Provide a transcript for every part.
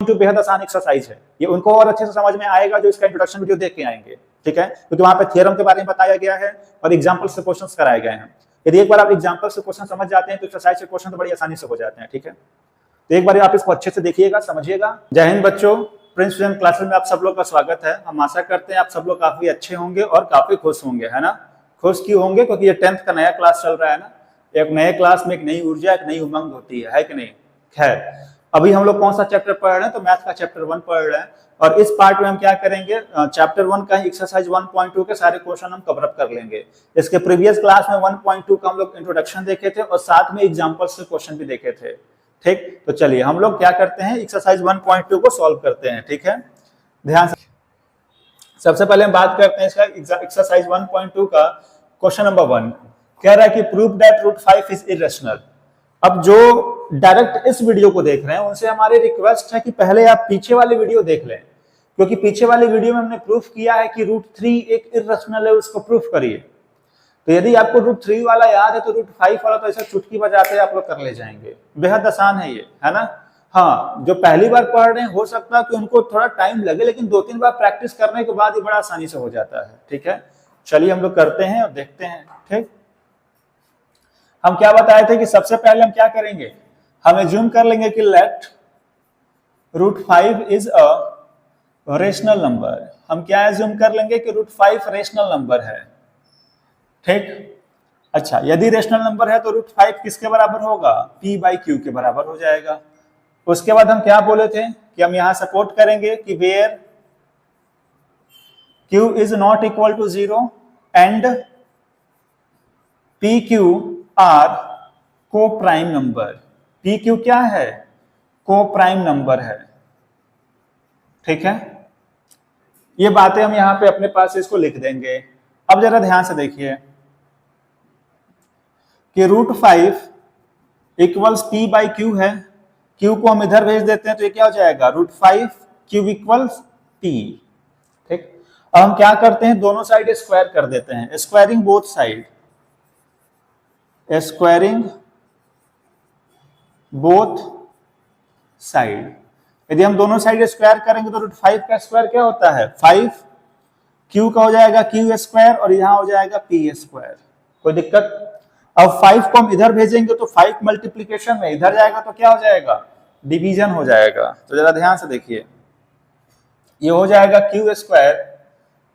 जो बेहद आसान एक्सरसाइज है, ये उनको और अच्छे से समझ में आएगा जो इसका इंट्रोडक्शन वीडियो देख के आएंगे, ठीक है, क्योंकि वहां पे थ्योरम के बारे में बताया गया है और एग्जांपल से क्वेश्चंस कराए गए हैं। यदि एक बार आप एग्जांपल से क्वेश्चन समझ जाते हैं तो एक्सरसाइज के क्वेश्चन तो बड़ी आसानी से हो जाते हैं, ठीक है। तो एक बार आप इसको अच्छे से देखिएगा, समझिएगा। जय हिंद बच्चों, प्रिंस फ्रेम क्लासेस में आप सब लोग का स्वागत है। हम आशा करते हैं आप सब लोग काफी अच्छे होंगे और काफी खुश होंगे, है ना। खुश क्यों होंगे? क्योंकि ये 10th का नया क्लास चल रहा है ना। एक नए क्लास में एक नई ऊर्जा, एक नई उमंग होती है कि नहीं। खैर, अभी हम लोग कौन सा चैप्टर पढ़ रहे हैं? तो मैथ का चैप्टर 1 पढ़ रहे हैं और इस पार्ट में हम क्या करेंगे, चैप्टर 1 का एक्सरसाइज 1.2 के सारे क्वेश्चन हम कवर अप कर लेंगे। इसके प्रीवियस क्लास में 1.2 का हम लोग इंट्रोडक्शन देखे थे और साथ में एग्जांपल से क्वेश्चन भी देखे थे, ठीक। तो चलिए हम लोग क्या करते हैं, एक्सरसाइज 1.2 को सॉल्व करते हैं, ठीक है। ध्यान से सबसे पहले हम बात करते हैं इसका एक्सरसाइज 1.2 का क्वेश्चन नंबर 1 कह रहा है कि प्रूव दैट √5 इज इरेशनल। अब जो डायरेक्ट इस वीडियो को देख रहे हैं उनसे हमारी रिक्वेस्ट है कि पहले आप पीछे वाले वीडियो देख लें, क्योंकि पीछे वाले वीडियो में हमने प्रूफ किया है कि √3 एक इरेशनल है, उसको प्रूफ करिए। तो यदि आपको √3 वाला याद है तो √5 वाला तो ऐसा चुटकी बजाते आप लोग कर ले जाएंगे। बेहद आसान है ये, है ना। हाँ, जो पहली बार पढ़ रहे हैं हो सकता है कि उनको थोड़ा टाइम लगे, लेकिन 2-3 बार प्रैक्टिस करने के बाद ये बड़ा आसानी से हो जाता है, ठीक है। चलिए हम लोग करते हैं और देखते हैं, ठीक। हम क्या बताए थे कि सबसे पहले हम क्या करेंगे, हम एज्यूम कर लेंगे कि let √5 is a rational number. हम क्या एज्यूम कर लेंगे कि √5 रेशनल नंबर है, ठीक। अच्छा, यदि रेशनल नंबर है तो √5 किसके बराबर होगा? p/q के बराबर हो जाएगा। उसके बाद हम क्या बोले थे कि हम यहां सपोर्ट करेंगे कि where q is not equal to 0 and pq are coprime number. pq क्या है? को प्राइम नंबर है, ठीक है। ये बातें हम यहां पे अपने पास इसको लिख देंगे। अब जरा ध्यान से देखिए कि √5 इक्वल्स p/q है। q को हम इधर भेज देते हैं तो ये क्या हो जाएगा? √5 q इक्वल्स p, ठीक। अब हम क्या करते हैं, दोनों साइड स्क्वायर कर देते हैं, squaring both side, squaring both side. यदि हम दोनों साइड स्क्वायर करेंगे तो √5 का स्क्वायर क्या होता है? 5। q का हो जाएगा q स्क्वायर और यहां हो जाएगा p स्क्वायर। कोई दिक्कत? अब 5 को हम इधर भेजेंगे तो 5 मल्टीप्लीकेशन में इधर जाएगा तो क्या हो जाएगा? डिवीजन हो जाएगा। तो जरा ध्यान से देखिए, ये हो जाएगा q square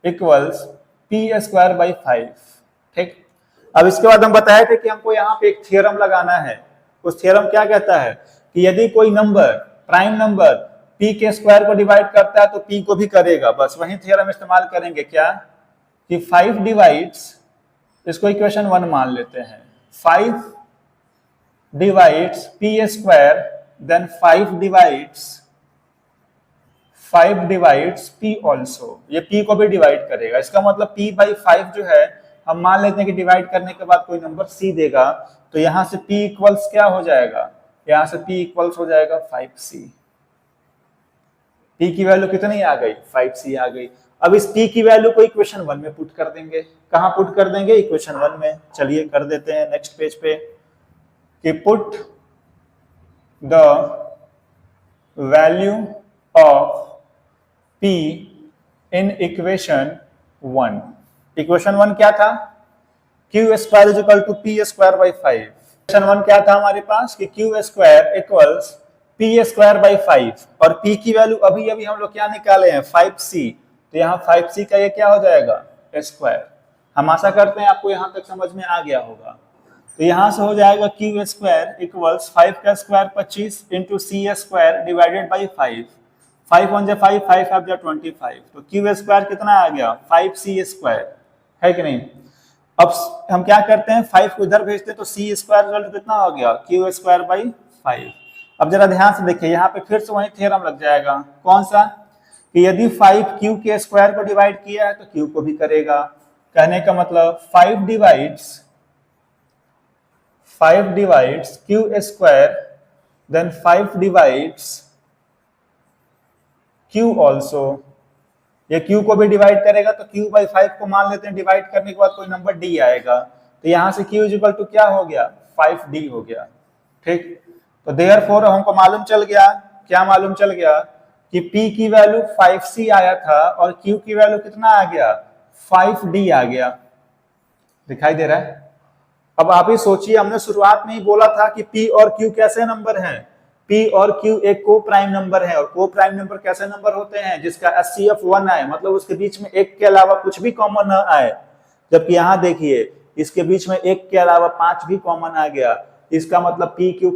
equals p square by 5, ठीक। अब इसके बाद हम बताए थे कि हमको यहाँ पे एक थ्योरम लगाना है। उस थ्योरम क्या कहता है कि यदि कोई नंबर, प्राइम नंबर p के स्क्वायर को डिवाइड करता है तो p को भी करेगा। बस वही थ्योरम इस्तेमाल करेंगे, क्या कि 5 डिवाइड्स, इसको इक्वेशन 1 मान लेते हैं, 5 divides p square, then 5 divides p also. ये p को भी डिवाइड करेगा। इसका मतलब p/5 जो है हम मान लेते हैं कि डिवाइड करने के बाद कोई नंबर c देगा, तो यहां से p इक्वल्स क्या हो जाएगा? यहां से p इक्वल्स हो जाएगा 5c। p की वैल्यू कितनी आ गई? 5c आ गई। अब इस p की वैल्यू को इक्वेशन 1 में पुट कर देंगे। कहां पुट कर देंगे? इक्वेशन 1 में। चलिए कर देते हैं नेक्स्ट पेज पे कि put the value of p in equation 1। Equation 1 क्या था? q square is equal to p square by 5। Equation 1 क्या था हमारे पास कि q square equals p square by 5 और p की वैल्यू अभी अभी हम लोग क्या निकाले हैं? 5c। तो यहाँ 5c का ये क्या हो जाएगा? स्क्वायर। हम आशा करते हैं आपको यहाँ तक समझ में आ गया होगा। तो यहाँ से हो जाएगा q स्क्वायर इक्वल्स 5 का square 25 into c square divided by 5। 5 1 जा 5, 5 5 जा 25। तो q स्क्वायर कितना आ गया? 5c स्क्वायर, है कि नहीं। अब हम क्या करते हैं, 5 को इधर भेजते हैं तो c स्क्वायर रिजल्ट कितना हो गया? q square by 5। अब जरा ध्यान से देखिए, यहाँ पे फिर से वही थ्योरम लग जाएगा। कौन सा? कि यदि 5 q के स्क्वायर को डिवाइड किया है तो q को भी करेगा। कहने का मतलब 5 divides q square, then 5 divides q also. ये q को भी डिवाइड करेगा तो q/5 को मान लेते हैं, डिवाइड करने के बाद कोई नंबर d आएगा, तो यहां से q इक्वल टू क्या हो गया? 5d हो गया, ठीक। तो देयरफॉर हमको मालूम चल गया, क्या मालूम चल गया कि P की वैल्यू 5C आया था और Q की वैल्यू कितना आ गया, 5D आ गया। दिखाई दे रहा है? अब आप ही सोचिए, हमने शुरुआत में ही बोला था कि P और Q कैसे नंबर हैं? P और Q एक को प्राइम नंबर है, और को प्राइम नंबर कैसे नंबर होते हैं? जिसका HCF 1 आए, मतलब उसके बीच में एक के अलावा कुछ भी कॉमन न आए। जबकि यहाँ देखिए, इसके बीच में एक के अलावा 5 भी कॉमन आ गया, इसका मतलब P Q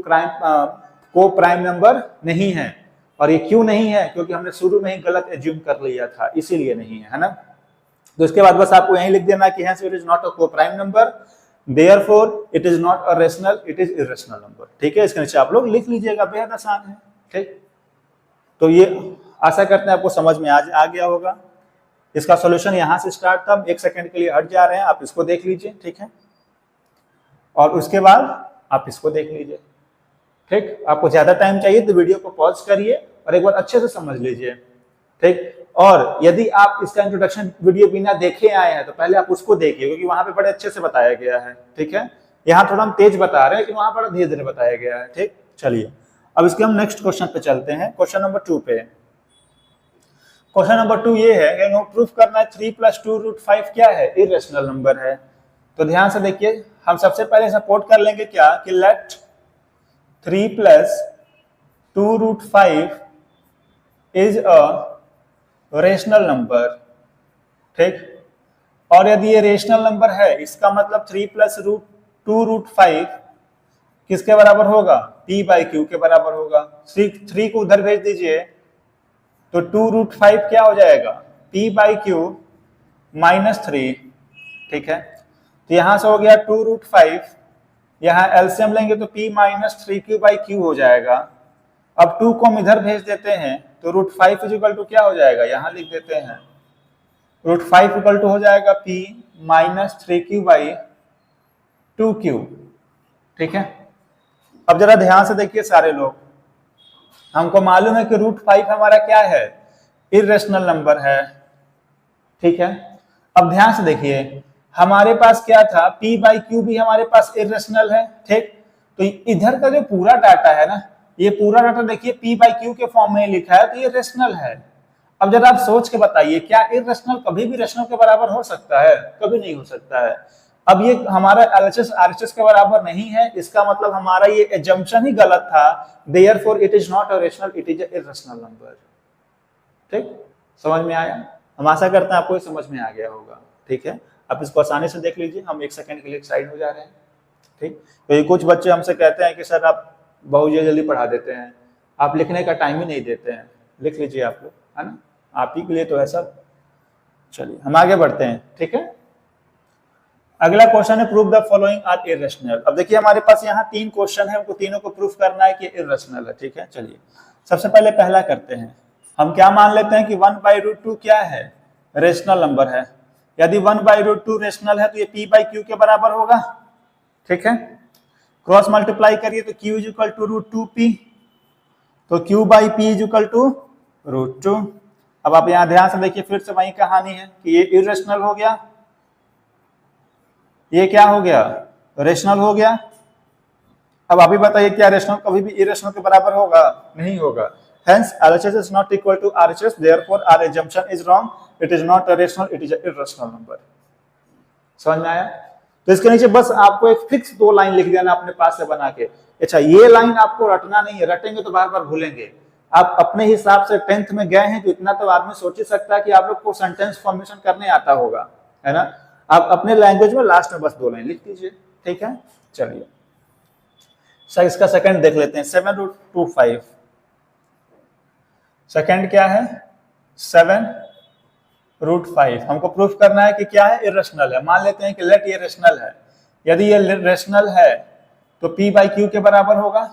को प्राइम नंबर नहीं है। और ये क्यों नहीं है? क्योंकि हमने शुरू में ही गलत एज्यूम कर लिया था, इसीलिए नहीं है ना। तो इसके बाद बस आपको यही लिख देना कि hence it is not a co-prime number, therefore it is not a rational, it is irrational number। ठीक है, इसके नीचे आप लोग लिख लीजिएगा, बेहद आसान है। ठीक, तो ये आशा करते हैं आपको समझ में आ गया होगा। इसका सॉल्यूशन यहाँ से स्टार्ट था, 1 सेकंड के लिए हट जा रहे हैं, आप इसको देख लीजिए। ठीक है, और उसके बाद आप इसको देख लीजिए। ठीक, आपको ज्यादा टाइम चाहिए तो वीडियो को पॉज करिए और एक बार अच्छे से समझ लीजिए। ठीक, और यदि आप इसका इंट्रोडक्शन वीडियो बिना देखे आए हैं तो पहले आप उसको देखिए, क्योंकि वहां पे बड़े अच्छे से बताया गया है। ठीक है, यहाँ थोड़ा हम तेज बता रहे हैं लेकिन वहां बड़ा धीरे धीरे बताया गया है। ठीक, चलिए अब इसके हम नेक्स्ट क्वेश्चन पे चलते हैं, क्वेश्चन नंबर 2 पे। क्वेश्चन नंबर 2 ये है कि प्रूफ करना है 3 + 2√5 क्या है, इरेशनल नंबर है। तो ध्यान से देखिए, हम सबसे पहले सपोर्ट कर लेंगे क्या कि let 3 + 2√5 is a rational number. ठीक, और यदि ये रेशनल नंबर है, इसका मतलब 3 + 2√5 किसके बराबर होगा, P/Q के बराबर होगा। 3 को उधर भेज दीजिए तो 2√5 क्या हो जाएगा, P/Q -3। ठीक है, तो यहां से हो गया 2√5, यहाँ एलसीएम लेंगे तो P - 3Q/Q हो जाएगा। अब 2 को हम इधर भेज देते हैं तो √5 = क्या हो जाएगा, यहां लिख देते हैं √5 हो जाएगा P - 3Q/2Q। ठीक है, अब जरा ध्यान से देखिए सारे लोग, हमको मालूम है कि √5 हमारा क्या है, इरेशनल नंबर है। ठीक है, अब ध्यान से देखिए, हमारे पास क्या था, P/Q भी हमारे पास इरेशनल है। ठीक, तो इधर का जो पूरा डाटा है ना, ये पूरा डाटा देखिए P/Q के फॉर्म में लिखा है, तो ये रेशनल है। अब जरा आप सोच के बताइए, क्या इरेशनल कभी भी रेशनल के बराबर हो सकता है? कभी नहीं हो सकता है। अब ये हमारा LHS RHS के बराबर नहीं है, इसका मतलब हमारा ये एजम्पशन ही गलत था। Therefore it is not a rational, it is a irrational number. ठीक, समझ में आया? हम आशा करते हैं आपको ये समझ में आ गया होगा। ठीक है, आप इसको आसानी से देख लीजिए, हम 1 सेकंड के लिए साइड हो जा रहे हैं। ठीक, तो ये कुछ बच्चे हमसे कहते हैं कि सर आप बहुत जल्दी पढ़ा देते हैं, आप लिखने का टाइम ही नहीं देते हैं। लिख लीजिए आप लोग, है ना, आप ही के लिए तो है सब। चलिए हम आगे बढ़ते हैं। ठीक है, अगला क्वेश्चन है prove the following are irrational. अब देखिए हमारे पास यहाँ 3 क्वेश्चन है, हमको तीनों को प्रूफ करना है कि इरेशनल है। ठीक है, चलिए सबसे पहले पहला करते हैं। हम क्या मान लेते हैं कि 1/√2 क्या है, रेशनल नंबर है। यदि 1/√2 रेशनल है तो ये P/Q के बराबर होगा। ठीक है, क्रॉस मल्टीप्लाई करिए तो Q = √2P, तो Q/P = √2। अब आप यहाँ ध्यान से देखिए, फिर से वही कहानी है कि ये इरेशनल हो गया, ये क्या हो गया, रेशनल हो गया। अब आप ही बताइए, क्या रेशनल कभी भी इरेशनल के बराबर होगा? नहीं होगा। Hence LHS is not equal to RHS, therefore our assumption is wrong, it is not a rational, it is a irrational number। समझ में आया? तो इसके नीचे बस आपको एक फिक्स 2 लाइन लिख देना अपने पास से बना के। अच्छा, ये लाइन आपको रटना नहीं है, रटेंगे तो बार बार भूलेंगे। आप अपने हिसाब से 10th में गए हैं तो इतना तो आदमी सोच ही सकता है कि आप लोग को सेंटेंस फॉर्मेशन करने आता होगा, है ना। आप अपने लैंग्वेज में लास्ट में बस 2 लाइन लिख दीजिए। ठीक है, चलिए सर इसका सेकंड देख लेते हैं, 7√5। सेकंड क्या है, 7√5। हमको प्रूफ करना है कि क्या है, इरेशनल है। मान लेते हैं कि लेट ये रेशनल है। यदि ये रेशनल है तो P/Q के बराबर होगा।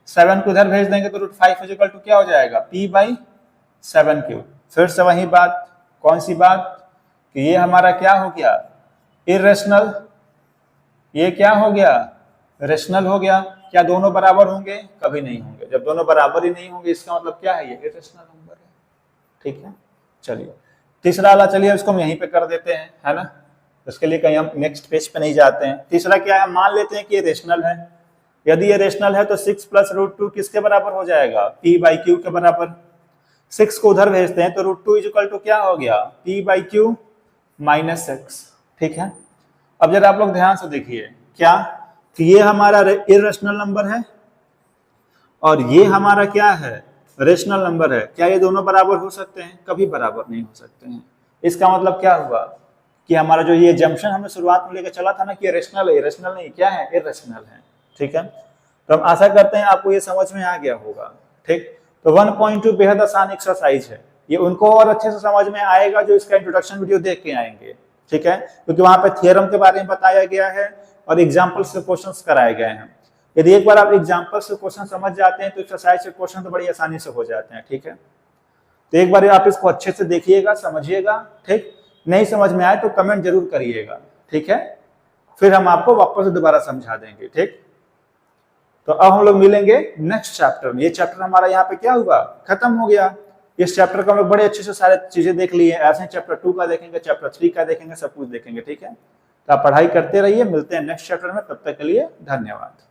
7 को इधर भेज देंगे तो √5 = क्या हो जाएगा, P/7Q। फिर से वही बात, कौन सी बात, कि ये हमारा क्या हो गया, इरेशनल, ये क्या हो गया, रेशनल हो गया। क्या दोनों बराबर होंगे? कभी नहीं होंगे। जब दोनों बराबर ही नहीं होंगे इसका मतलब क्या है, ये इरेशनल नंबर है। ठीक है, चलिए तीसरा वाला, चलिए इसको हम यहीं पे कर देते हैं, है ना, उसके लिए कहीं हम नेक्स्ट पेज पे नहीं जाते हैं। तीसरा क्या है, मान लेते हैं कि ये रेशनल है। यदि ये रेशनल है तो 6 + √2 किसके बराबर हो जाएगा, P/Q के बराबर। 6 को उधर भेजते हैं तो √2 इक्वल टू क्या हो गया, p/q माइनस 6। ठीक है, अब जरा आप लोग ध्यान से देखिए क्या कि ये हमारा इरेशनल नंबर है और ये हमारा क्या है, रेशनल नंबर है। क्या ये दोनों बराबर हो सकते हैं? कभी बराबर नहीं हो सकते हैं। इसका मतलब क्या हुआ कि हमारा जो ये जंक्शन हमने शुरुआत में लेकर चला था ना कि रेशनल है, रेशनल नहीं, क्या है, इरेशनल है। ठीक है, तो हम आशा करते हैं आपको ये समझ में आ गया होगा। ठीक, तो 1.2 बेहद आसान एक्सरसाइज है, ये उनको और अच्छे से समझ में आएगा जो इसका इंट्रोडक्शन वीडियो देख के आएंगे। ठीक है, क्योंकि वहां पे थ्योरम के बारे में बताया गया है और एग्जाम्पल से क्वेश्चंस कराए गए हैं। यदि एक बार आप एग्जाम्पल से क्वेश्चन समझ जाते हैं तो एक्सरसाइज से क्वेश्चन तो बड़ी आसानी से हो जाते हैं। ठीक है, तो एक बार आप इसको अच्छे से देखिएगा, समझिएगा। ठीक, नहीं समझ में आए तो कमेंट जरूर करिएगा। ठीक है, फिर हम आपको वापस से दोबारा समझा देंगे। ठीक, तो अब हम लोग मिलेंगे नेक्स्ट चैप्टर में। ये चैप्टर हमारा यहाँ पे क्या हुआ, खत्म हो गया। इस चैप्टर का हम लोग बड़े अच्छे से सारे चीजें देख लिए। ऐसे चैप्टर 2 का देखेंगे, चैप्टर 3 का देखेंगे, सब कुछ देखेंगे। ठीक है, तो आप पढ़ाई करते रहिए, मिलते हैं नेक्स्ट चैप्टर में। तब तक के लिए धन्यवाद।